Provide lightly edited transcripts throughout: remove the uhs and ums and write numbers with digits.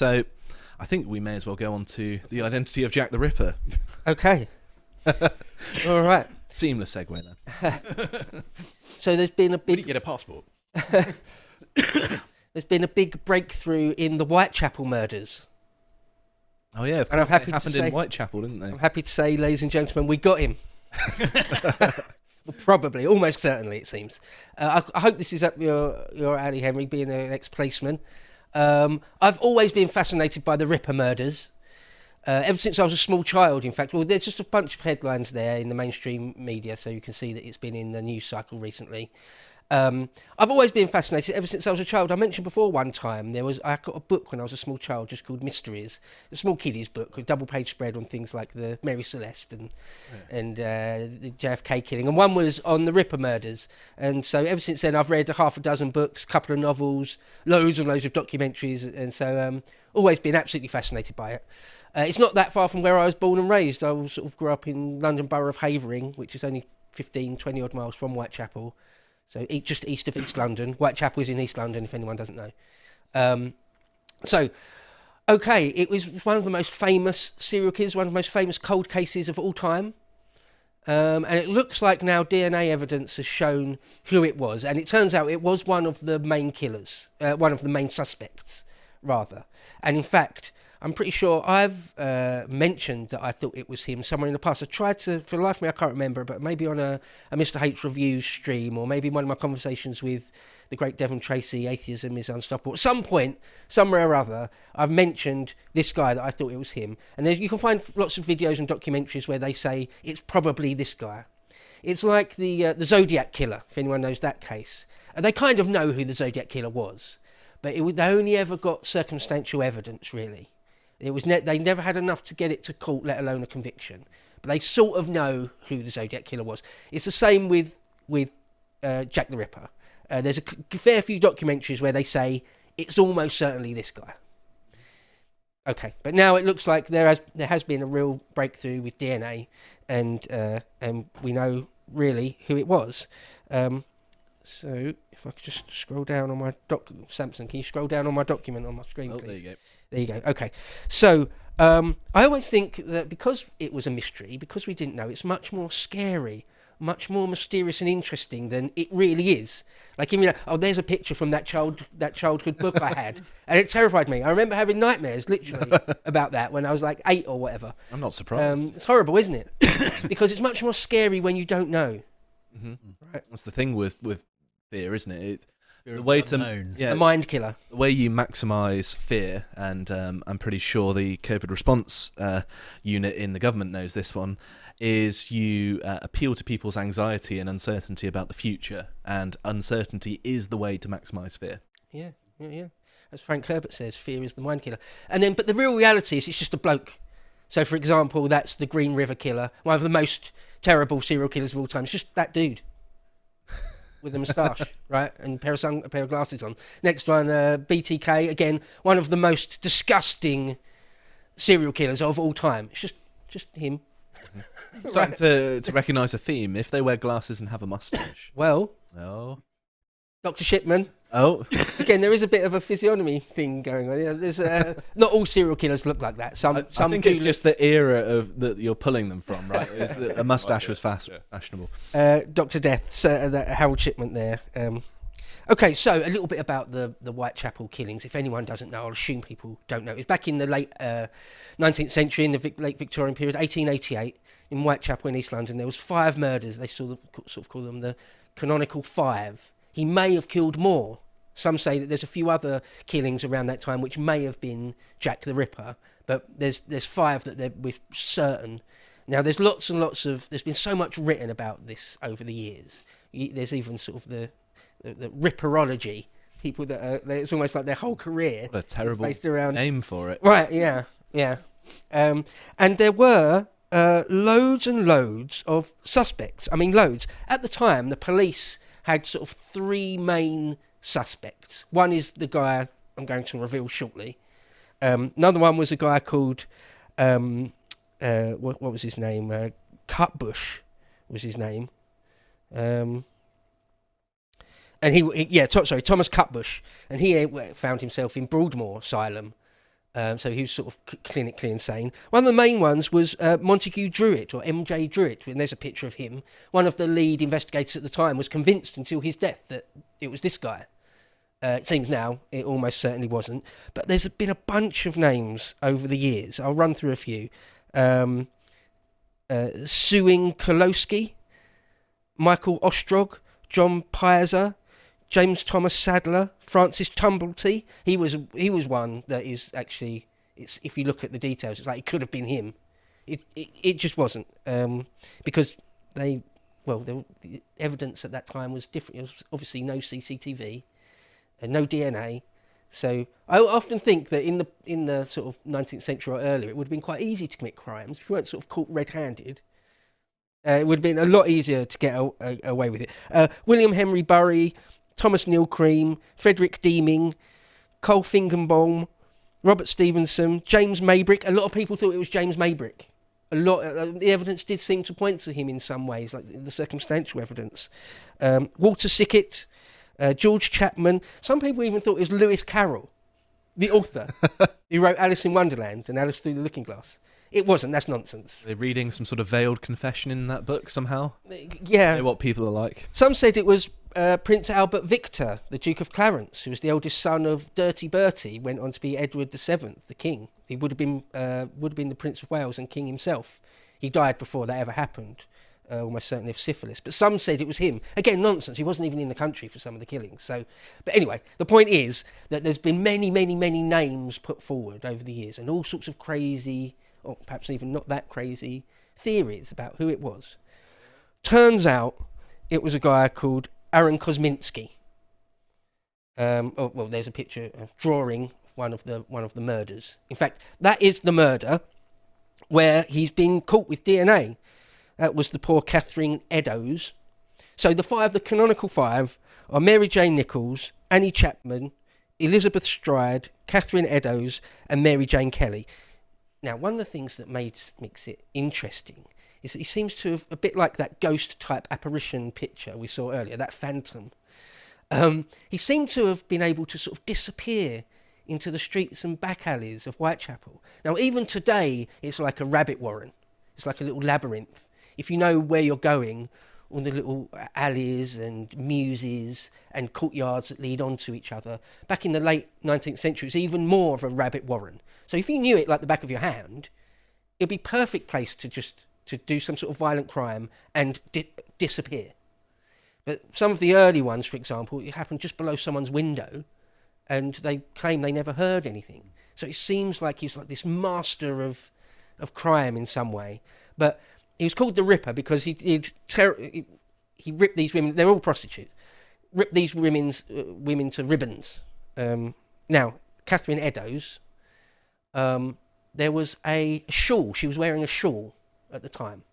So I think we may as well go on to the identity of Jack the Ripper. Okay. All right. Seamless segue then. So there's been a Did you big get a passport? there's been a big breakthrough in the Whitechapel murders. Oh yeah, of And I'm course. happy They to happened say- in Whitechapel, didn't they? I'm happy to say, ladies and gentlemen, we got him. Well, probably, almost certainly, it seems. I hope this is up your alley, Henry, being an ex-policeman. I've always been fascinated by the Ripper murders. Ever since I was a small child, in fact. Well, there's just a bunch of headlines there in the mainstream media, so you can see that it's been in the news cycle recently. I've always been fascinated ever since I was a child. I mentioned before one time I got a book when I was a small child just called Mysteries, a small kiddies book, a double-page spread on things like the Mary Celeste and the JFK killing, and one was on the Ripper murders. And so ever since then, I've read half a dozen books, a couple of novels, loads and loads of documentaries, and so always been absolutely fascinated by it. It's not that far from where I was born and raised. I sort of grew up in London Borough of Havering, which is only 15, 20 odd miles from Whitechapel. So just east of East London. Whitechapel is in East London, if anyone doesn't know. It was one of the most famous serial killers, one of the most famous cold cases of all time. And it looks like now DNA evidence has shown who it was. And it turns out it was one of the main killers, one of the main suspects, rather. And in fact, I'm pretty sure I've mentioned that I thought it was him somewhere in the past. I tried to, for the life of me, I can't remember, but maybe on a Mr. H Reviews stream, or maybe one of my conversations with the great Devon Tracy, Atheism is Unstoppable. At some point, somewhere or other, I've mentioned this guy that I thought it was him. And you can find lots of videos and documentaries where they say it's probably this guy. It's like the Zodiac Killer, if anyone knows that case. And they kind of know who the Zodiac Killer was, but they only ever got circumstantial evidence, really. It was they never had enough to get it to court, let alone a conviction. But they sort of know who the Zodiac Killer was. It's the same with Jack the Ripper. There's a fair few documentaries where they say it's almost certainly this guy. Okay, but now it looks like there has been a real breakthrough with DNA, and we know really who it was. So if I could just scroll down on my Samson, can you scroll down on my document on my screen, please? There you go. There you go. Okay. So I always think that because it was a mystery, because we didn't know, it's much more scary, much more mysterious and interesting than it really is. Like, there's a picture from that childhood book I had, and it terrified me. I remember having nightmares, literally, about that when I was like 8 or whatever. I'm not surprised. It's horrible, isn't it? Because it's much more scary when you don't know. Mm-hmm. Right. That's the thing with fear, isn't it? The way to The mind killer. The way you maximise fear, and I'm pretty sure the COVID response unit in the government knows this one, is you appeal to people's anxiety and uncertainty about the future, and uncertainty is the way to maximise fear. Yeah. As Frank Herbert says, fear is the mind killer. But the real reality is it's just a bloke. So, for example, that's the Green River Killer, one of the most terrible serial killers of all time. It's just that dude with a moustache, right, and a pair of glasses on. Next one, BTK, again, one of the most disgusting serial killers of all time. It's just him. Starting to recognise a theme. If they wear glasses and have a moustache. Well, Oh. Dr. Shipman. Oh. Again, there is a bit of a physiognomy thing going on. There's not all serial killers look like that. Some I think it's just the era that you're pulling them from, right? Is that a moustache was fashionable. Dr. Death's Harold Shipman there. Okay, so a little bit about the Whitechapel killings. If anyone doesn't know, I'll assume people don't know. It was back in the late 19th century, in the late Victorian period, 1888, in Whitechapel in East London. There was 5 murders. They sort of call them the canonical 5. He may have killed more. Some say that there's a few other killings around that time which may have been Jack the Ripper, but there's 5 that we're certain. Now, there's lots and lots of... There's been so much written about this over the years. There's even sort of the Ripperology, people that it's almost like their whole career. What a terrible based around... name for it. Right, yeah. And there were loads and loads of suspects. I mean, loads. At the time, the police had sort of 3 main suspects. One is the guy I'm going to reveal shortly. Another one was a guy called, what was his name? Cutbush was his name. And Thomas Cutbush. And he found himself in Broadmoor Asylum So he was sort of clinically insane. One of the main ones was Montague Druitt, or MJ Druitt, and there's a picture of him. One of the lead investigators at the time was convinced until his death that it was this guy. It seems now it almost certainly wasn't. But there's been a bunch of names over the years. I'll run through a few. Suing Kolowski, Michael Ostrog, John Piazza, James Thomas Sadler, Francis Tumblety. He was one that is actually, if you look at the details, it's like it could have been him. It just wasn't, because the evidence at that time was different. There was obviously no CCTV and no DNA. So I often think that in the sort of 19th century or earlier, it would have been quite easy to commit crimes if you weren't sort of caught red-handed. It would have been a lot easier to get away with it. William Henry Bury, Thomas Neil Cream, Frederick Deeming, Cole Fingenbaum, Robert Stevenson, James Maybrick. A lot of people thought it was James Maybrick. The evidence did seem to point to him in some ways, like the circumstantial evidence. Walter Sickett, George Chapman. Some people even thought it was Lewis Carroll, the author, who wrote Alice in Wonderland and Alice Through the Looking Glass. It wasn't. That's nonsense. They're reading some sort of veiled confession in that book somehow. Yeah. You know what people are like. Some said it was Prince Albert Victor, the Duke of Clarence, who was the eldest son of Dirty Bertie, went on to be Edward VII, the king. He would have been the Prince of Wales and king himself. He died before that ever happened, almost certainly of syphilis. But some said it was him. Again, nonsense. He wasn't even in the country for some of the killings. So, but anyway, the point is that there's been many, many, many names put forward over the years, and all sorts of crazy, or perhaps even not that crazy, theories about who it was. Turns out it was a guy called Aaron Kosminsky. There's a picture drawing one of the murders. In fact, that is the murder where he's been caught with DNA. That was the poor Catherine Eddowes. So the canonical five are Mary Jane Nichols, Annie Chapman, Elizabeth Stride, Catherine Eddowes, and Mary Jane Kelly. Now, one of the things that makes it interesting is that he seems to have, a bit like that ghost-type apparition picture we saw earlier, that phantom. He seemed to have been able to sort of disappear into the streets and back alleys of Whitechapel. Now, even today, it's like a rabbit warren. It's like a little labyrinth. If you know where you're going, all the little alleys and muses and courtyards that lead onto each other. Back in the late 19th century, it's even more of a rabbit warren. So if you knew it like the back of your hand, it'd be a perfect place to do some sort of violent crime and disappear. But some of the early ones, for example, it happened just below someone's window, and they claim they never heard anything. So it seems like he's like this master of crime in some way. But he was called the Ripper because he ripped these women. They're all prostitutes. Ripped these women to ribbons. Now, Catherine Eddowes, there was a shawl. She was wearing a shawl at the time.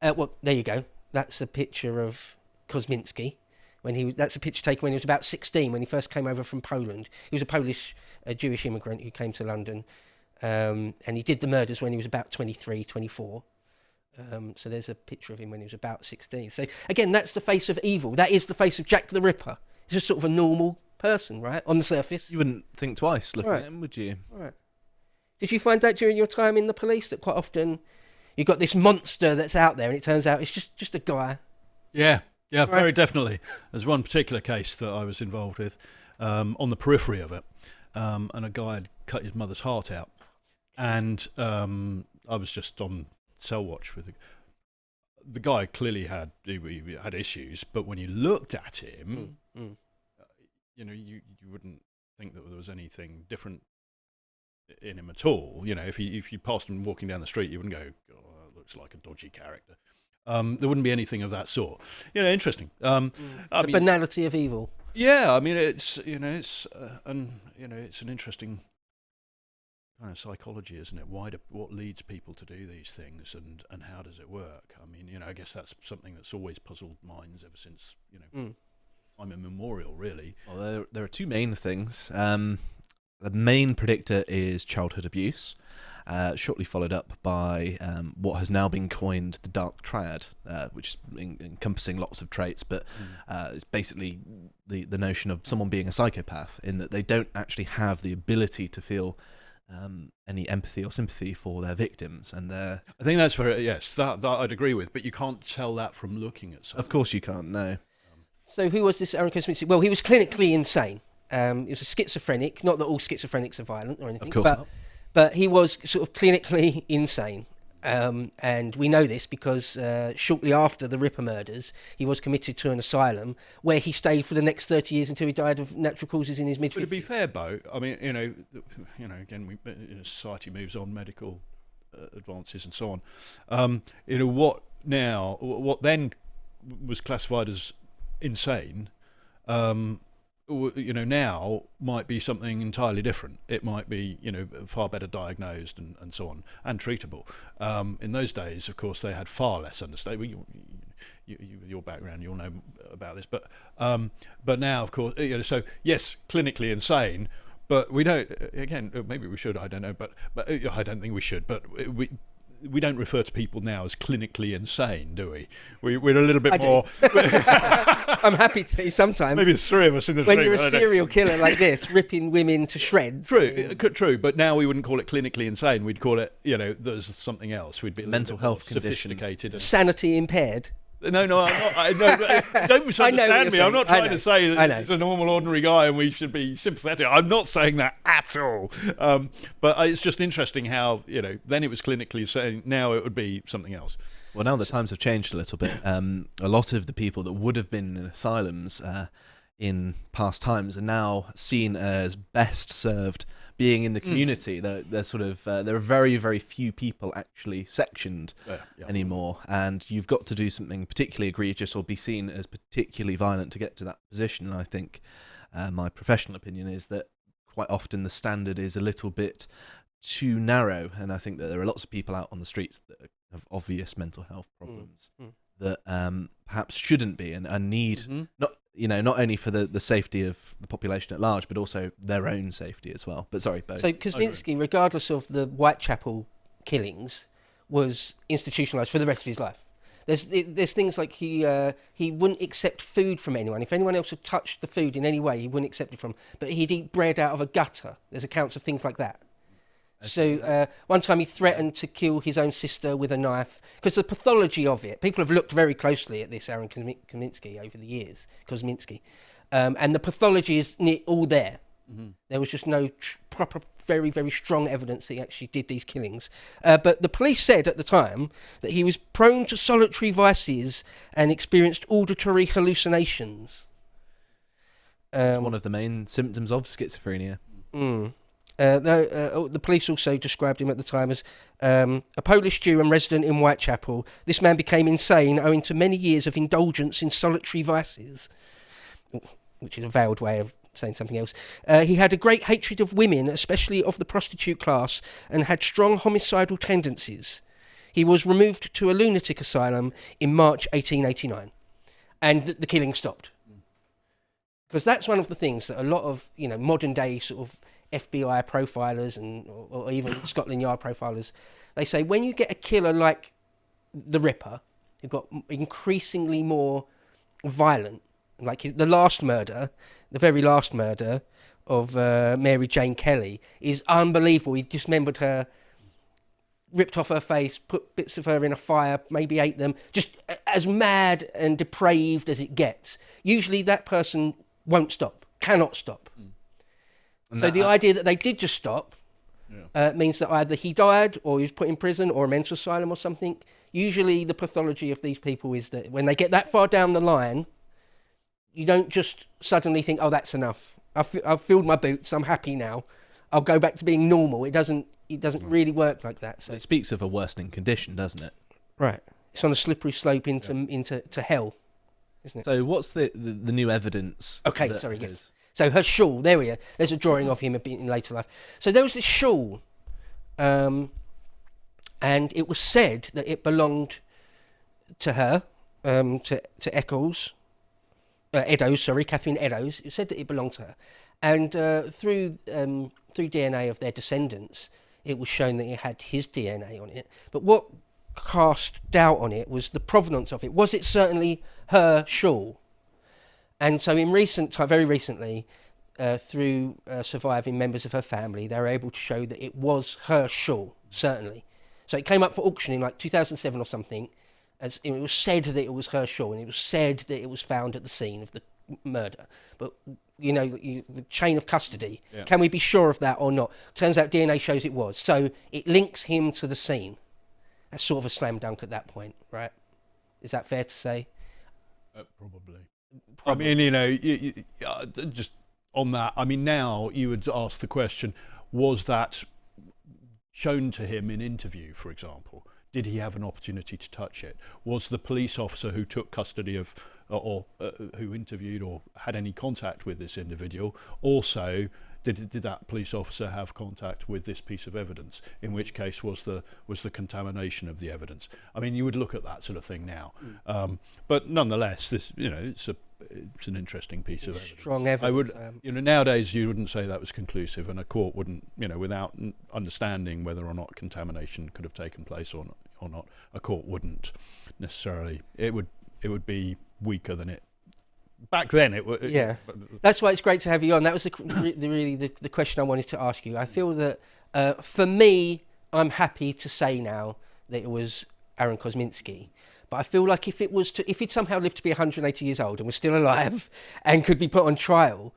There you go. That's a picture of Kosminsky. That's a picture taken when he was about 16, when he first came over from Poland. He was a Polish Jewish immigrant who came to London, and he did the murders when he was about 23, 24. So there's a picture of him when he was about 16. So again, that's the face of evil. That is the face of Jack the Ripper. He's just sort of a normal person, right, on the surface. You wouldn't think twice looking at him, would you? Right. Did you find that during your time in the police, that quite often you've got this monster that's out there and it turns out it's just a guy? Yeah, very definitely. There's one particular case that I was involved with, on the periphery of it, and a guy had cut his mother's heart out, and I was just on cell watch with the guy. Clearly had issues, but when you looked at him, you wouldn't think that there was anything different in him at all. You know, if you passed him walking down the street, you wouldn't go, "Oh, that looks like a dodgy character." There wouldn't be anything of that sort. Interesting. The banality of evil. Yeah, I mean, it's an interesting kind of psychology, isn't it? What leads people to do these things, and how does it work? I mean, I guess that's something that's always puzzled minds ever since time immemorial, really. Well, there are two main things. The main predictor is childhood abuse, shortly followed up by what has now been coined the dark triad, which is encompassing lots of traits, but it's basically the notion of someone being a psychopath, in that they don't actually have the ability to feel any empathy or sympathy for their victims. And I think that's very, yes, that I'd agree with, but you can't tell that from looking at someone. Of course you can't, no. So who was this Aaron Kosminsky? Well, he was clinically insane. He was a schizophrenic. Not that all schizophrenics are violent or anything. Of course not. But he was sort of clinically insane. And we know this because shortly after the Ripper murders, he was committed to an asylum where he stayed for the next 30 years until he died of natural causes in his mid-50s. But to be fair, Bo, I mean, again, society moves on, medical advances and so on. What then was classified as insane, now might be something entirely different. It might be, far better diagnosed and so on, and treatable. In those days, of course, they had far less understanding. You with your background, you'll know about this. But now, of course, so yes, clinically insane. But we don't. Again, maybe we should. I don't know. But I don't think we should. But we don't refer to people now as clinically insane, do we? We're a little bit more. I'm happy to sometimes. Maybe it's three of us in the when room. You're a serial killer like this, ripping women to shreds. True. But now we wouldn't call it clinically insane. We'd call it, there's something else. We'd be mental health condition, sophisticated, sanity impaired. No, I'm not. Don't misunderstand me. I'm not trying to say that he's a normal, ordinary guy and we should be sympathetic. I'm not saying that at all. But it's just interesting how, then it was clinically saying, now it would be something else. Well, now the times have changed a little bit. A lot of the people that would have been in asylums in past times are now seen as best served being in the community. They're sort of there are very, very few people actually sectioned anymore, and you've got to do something particularly egregious or be seen as particularly violent to get to that position. And I think my professional opinion is that quite often the standard is a little bit too narrow, and I think that there are lots of people out on the streets that have obvious mental health problems that perhaps shouldn't be and need not only for the safety of the population at large, but also their own safety as well. But sorry, Bo. So Kosminsky, regardless of the Whitechapel killings, was institutionalised for the rest of his life. There's things like he wouldn't accept food from anyone. If anyone else had touched the food in any way, he wouldn't accept it from. But he'd eat bread out of a gutter. There's accounts of things like that. So one time he threatened to kill his own sister with a knife, because the pathology of it, people have looked very closely at this Aaron Kosminsky over the years, and the pathology is all there. There was just no proper, very, very strong evidence that he actually did these killings. But the police said at the time that he was prone to solitary vices and experienced auditory hallucinations. It's one of the main symptoms of schizophrenia. The police also described him at the time as a Polish Jew and resident in Whitechapel. This man became insane owing to many years of indulgence in solitary vices, which is a veiled way of saying something else. He had a great hatred of women, especially of the prostitute class, and had strong homicidal tendencies. He was removed to a lunatic asylum in March 1889, and the killing stopped. Because that's one of the things that a lot of modern day sort of FBI profilers or even Scotland Yard profilers, they say when you get a killer like the Ripper, who got increasingly more violent, like the very last murder of Mary Jane Kelly is unbelievable. He dismembered her, ripped off her face, put bits of her in a fire, maybe ate them, just as mad and depraved as it gets. Usually that person won't stop, cannot stop. So the idea that they did just stop means that either he died or he was put in prison or a mental asylum or something. Usually the pathology of these people is that when they get that far down the line, you don't just suddenly think, oh, that's enough. I've filled my boots. I'm happy now. I'll go back to being normal. It doesn't really work like that. So it speaks of a worsening condition, doesn't it? Right. It's on a slippery slope into hell, isn't it? So what's the new evidence? Okay, sorry, yes. So her shawl, there we are. There's a drawing of him a bit in later life. So there was this shawl, and it was said that it belonged to her, to Catherine Eddowes. It said that it belonged to her. And through DNA of their descendants, it was shown that it had his DNA on it. But what cast doubt on it was the provenance of it. Was it certainly her shawl? And so in recent time, very recently, through surviving members of her family, they were able to show that it was her shawl, certainly. So it came up for auction in like 2007 or something, as it was said that it was her shawl, and it was said that it was found at the scene of the murder. But, you know, the chain of custody, can we be sure of that or not? Turns out DNA shows it was. So it links him to the scene. That's sort of a slam dunk at that point, right? Is that fair to say? Probably. I mean, you know, just on that, I mean, now you would ask the question, was that shown to him in interview, for example? Did he have an opportunity to touch it? Was the police officer who took custody of, or who interviewed or had any contact with this individual, also did that police officer have contact with this piece of evidence? In which case was the contamination of the evidence? I mean, you would look at that sort of thing now, but nonetheless, this, you know, it's an interesting piece of evidence. Strong evidence. I would, you know, nowadays you wouldn't say that was conclusive, and a court wouldn't, you know, without understanding whether or not contamination could have taken place or not, a court wouldn't necessarily. It would be weaker than it. Back then, it was. Yeah, that's why it's great to have you on. That was the question I wanted to ask you. I feel that for me, I'm happy to say now that it was Aaron Kosminsky. But I feel like if he'd somehow lived to be 180 years old and was still alive and could be put on trial,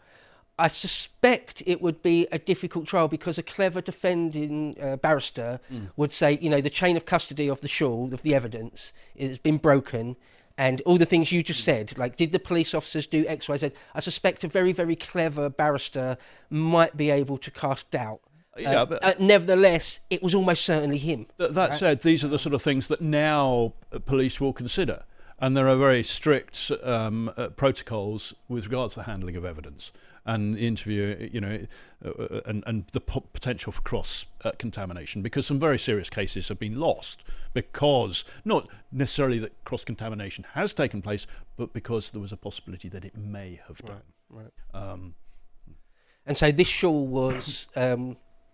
I suspect it would be a difficult trial, because a clever defending barrister would say, you know, the chain of custody of the shawl, of the evidence, has been broken. And all the things you just said, like, did the police officers do X, Y, Z? I suspect a very, very clever barrister might be able to cast doubt. Yeah, but nevertheless, it was almost certainly him. That right? Said, these are the sort of things that now police will consider. And there are very strict protocols with regards to the handling of evidence and the interview, you know, and the potential for cross contamination, because some very serious cases have been lost because not necessarily that cross contamination has taken place, but because there was a possibility that it may have done. Right. And so this shawl was,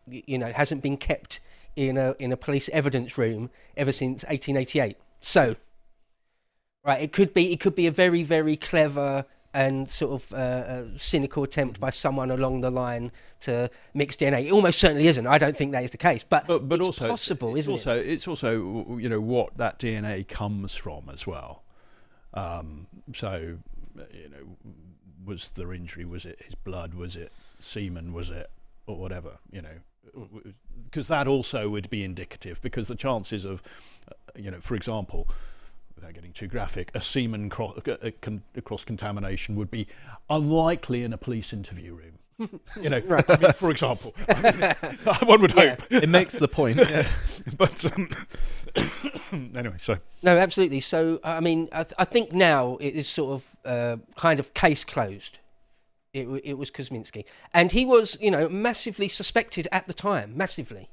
you know, hasn't been kept in a police evidence room ever since 1888. So. Right, it could be a very, very clever and sort of cynical attempt by someone along the line to mix DNA. It almost certainly isn't. I don't think that is the case, but it's also possible, isn't it? It's also, you know, what that DNA comes from as well. So, you know, was there injury? Was it his blood? Was it semen? Was it, or whatever? You know, because that also would be indicative, because the chances of, you know, for example, without getting too graphic, a semen cross-contamination would be unlikely in a police interview room. You know, right. I mean, for example, one would hope. It makes the point. Yeah. But anyway, so. No, absolutely. So, I mean, I think now it is sort of kind of case closed. It was Kosminsky. And he was, you know, massively suspected at the time, massively.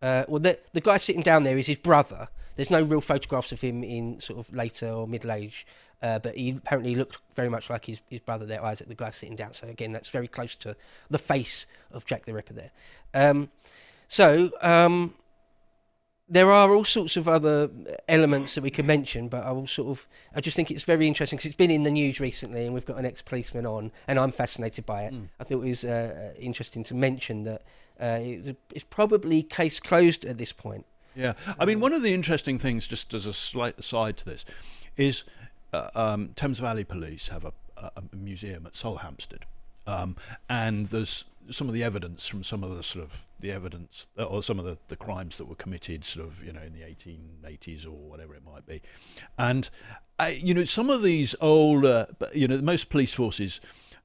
Well, the guy sitting down there is his brother. There's no real photographs of him in sort of later or middle age, but he apparently looked very much like his brother there, Isaac, the guy sitting down. So again, that's very close to the face of Jack the Ripper there. There are all sorts of other elements that we can mention, but I just think it's very interesting because it's been in the news recently, and we've got an ex-policeman on, and I'm fascinated by it. I thought it was interesting to mention that it's probably case closed at this point. Yeah, I mean, one of the interesting things, just as a slight aside to this, is Thames Valley Police have a museum at Solhampstead, and there's some of the evidence from some of the sort of the evidence or some of the crimes that were committed sort of, you know, in the 1880s or whatever it might be, and you know, some of these old, you know, most police forces.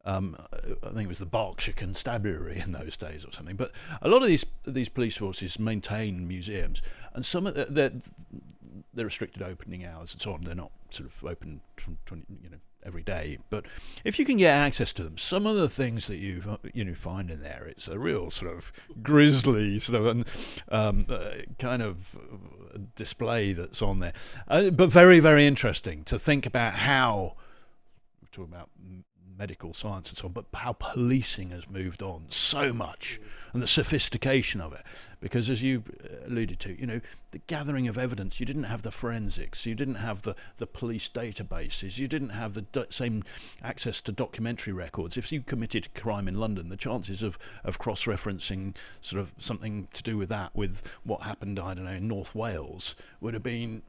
I think it was the Berkshire Constabulary in those days or something. But a lot of these police forces maintain museums, and some of they're restricted opening hours and so on. They're not sort of open from every day. But if you can get access to them, some of the things that you find in there, it's a real sort of grisly sort of kind of display that's on there. But very, very interesting to think about how we're talking about medical science and so on, but how policing has moved on so much, and the sophistication of it. Because as you alluded to, the gathering of evidence, you didn't have the forensics, you didn't have the police databases, you didn't have the same access to documentary records. If you committed a crime in London, the chances of cross-referencing sort of something to do with that with what happened, I don't know, in North Wales would have been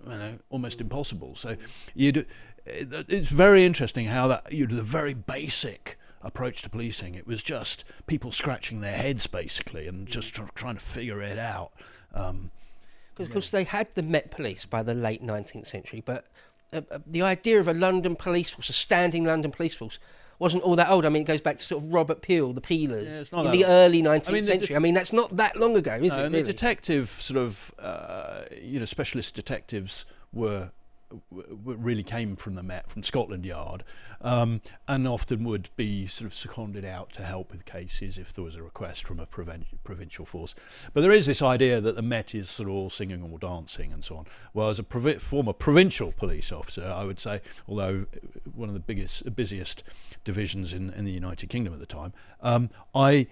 almost impossible. So it's very interesting how that the very basic approach to policing, it was just people scratching their heads basically and just trying to figure it out. Because of course they had the Met Police by the late 19th century, but the idea of a London police force, a standing London police force, wasn't all that old. I mean, it goes back to sort of Robert Peel, the Peelers, in the early 19th century. I mean, that's not that long ago, is it? And really? the detective sort of, specialist detectives really came from the Met, from Scotland Yard, and often would be sort of seconded out to help with cases if there was a request from a provincial force. But there is this idea that the Met is sort of all singing or dancing and so on. Well, as a former provincial police officer, I would say, although one of the busiest divisions in the United Kingdom at the time, I'd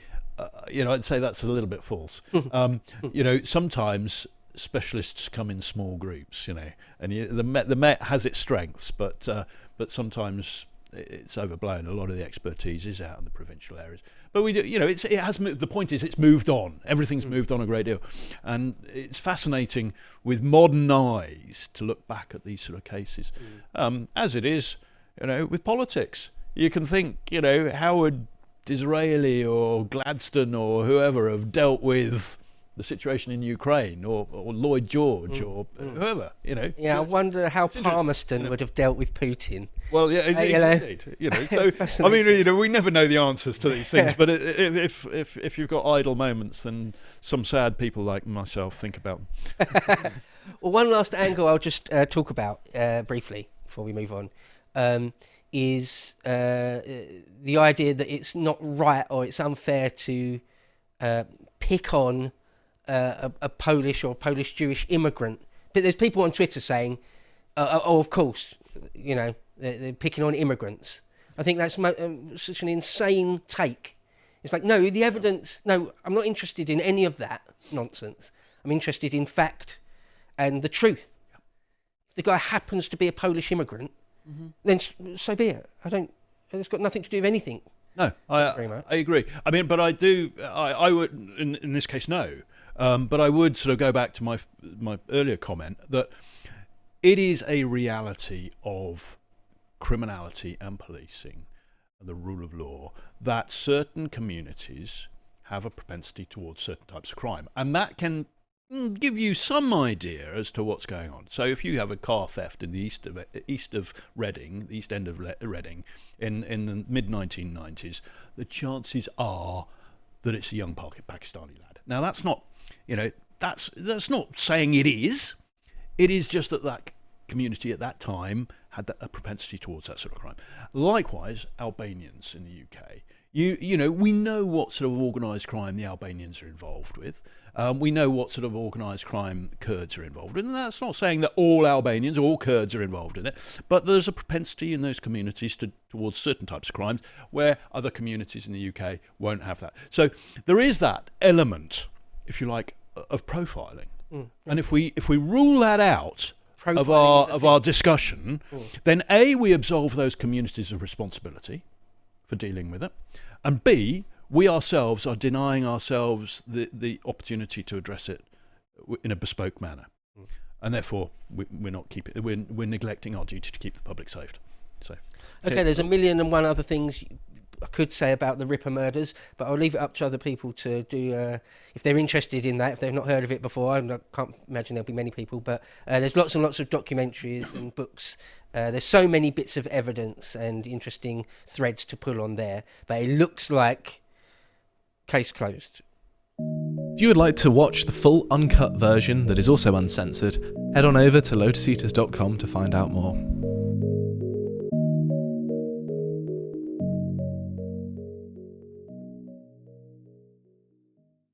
say that's a little bit false. Sometimes specialists come in small groups, and the Met has its strengths, but sometimes it's overblown. A lot of the expertise is out in the provincial areas. But we do, it has moved. The point is, it's moved on. Everything's moved on a great deal, and it's fascinating with modern eyes to look back at these sort of cases, as it is, with politics. You can think, how would Disraeli or Gladstone or whoever have dealt with the situation in Ukraine, or Lloyd George, or whoever, Yeah, I wonder how Palmerston would have dealt with Putin. Well, yeah, indeed. So I mean, we never know the answers to these things, but if you've got idle moments, then some sad people like myself think about them. Well, one last angle I'll just talk about briefly before we move on is the idea that it's not right or it's unfair to pick on a Polish or Polish Jewish immigrant. But there's people on Twitter saying, of course, they're picking on immigrants. I think that's such an insane take. It's like, no, the evidence, no, I'm not interested in any of that nonsense. I'm interested in fact and the truth. If the guy happens to be a Polish immigrant, then so be it. It's got nothing to do with anything. No, I agree. I mean, but I would, in this case, no. But I would sort of go back to my earlier comment that it is a reality of criminality and policing and the rule of law that certain communities have a propensity towards certain types of crime. And that can give you some idea as to what's going on. So if you have a car theft in the east of Reading, the east end of Reading, in the mid-1990s, the chances are that it's a young Pakistani lad. Now that's not, that's not saying it is. It is just that community at that time had a propensity towards that sort of crime. Likewise, Albanians in the UK. We know what sort of organised crime the Albanians are involved with. We know what sort of organised crime Kurds are involved in. And that's not saying that all Albanians, all Kurds are involved in it, but there's a propensity in those communities towards certain types of crimes where other communities in the UK won't have that. So there is that element, if you like, of profiling. And if we rule that out of our discussion, then A, we absolve those communities of responsibility for dealing with it, and B, we ourselves are denying ourselves the opportunity to address it in a bespoke manner, and therefore we're neglecting our duty to keep the public safe. So, okay, there's 1,000,001 other things I could say about the Ripper murders, but I'll leave it up to other people to do if they're interested in that. If they've not heard of it before, I can't imagine there'll be many people. But there's lots and lots of documentaries and books. There's so many bits of evidence and interesting threads to pull on there. But it looks like case closed. If you would like to watch the full uncut version that is also uncensored, head on over to lotuseaters.com to find out more.